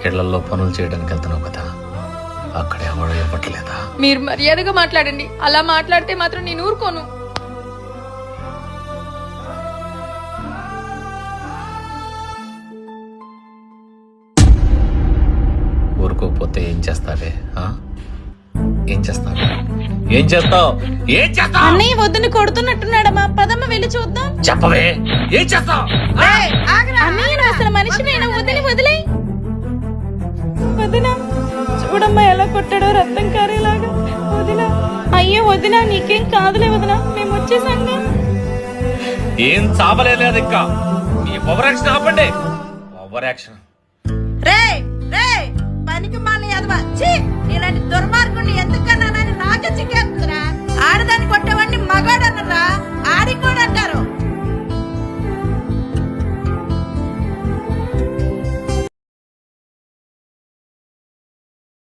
ఇళ్లలో పనులు చేయడానికి వెళ్తున్నావు కదా, అక్కడ ఎవడో ఇవ్వట్లేదా? మీరు మర్యాదగా మాట్లాడండి. అలా మాట్లాడితే మాత్రం నేను ఊరుకోను. ఊరుకోకపోతే ఏం చేస్తావే? ఏం చేస్తావే? ఏం చేస్తావు? ఏం చేస్తావు? అన్నయ్య వద్దని కొడుతున్నట్టున్నాడమ్మా, పదమ్మ వెళ్ళి చూద్దాం. చెప్పవే, ఏం చేస్తావు? అన్నయ్య నువ్వు అసలు మనిషివేనా? వదిలే వదినా, చూడమ్మా ఎలా కొట్టాడో, రక్తం కారేలాగా. వదినా, అయ్యో వదినా, నీకేం కాదులే వదినా, మేము వచ్చేసాంగా. ఏం చావలేదు ఇంకా. మీ ఓవర్ యాక్షన్ ఆపండి. Over action. రే రే పనికి మాలి అదవా, ఇలాంటి దుర్మార్గుని ఎందుకన్నానని నాకే చిక్కేస్తుందిరా. ఆడదాన్ని కొట్టేవాడిని మగాడన్నరా, ఆడి కూడా అంటారు.